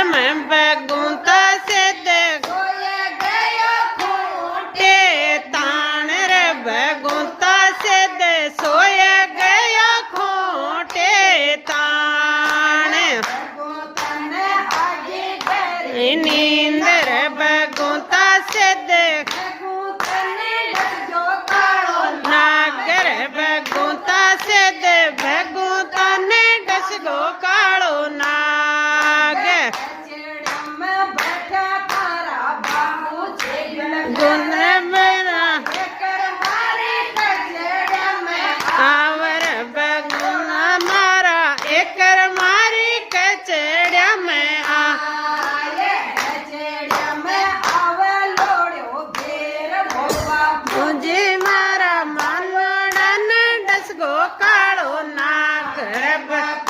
में बैगुंता से देख खूंटे तान रे बैगुंता से दे सोए गया खूंटे तान नींद रे बैगुंता से देख नागर बैगुंता से दे बैगुंता ने डस गो कालो नाग गुन मेरा आवर बैगुना मारा एकर मारी कचड़िया में आ मुझे मारा मालवड़ा ने डस गो कालो नाग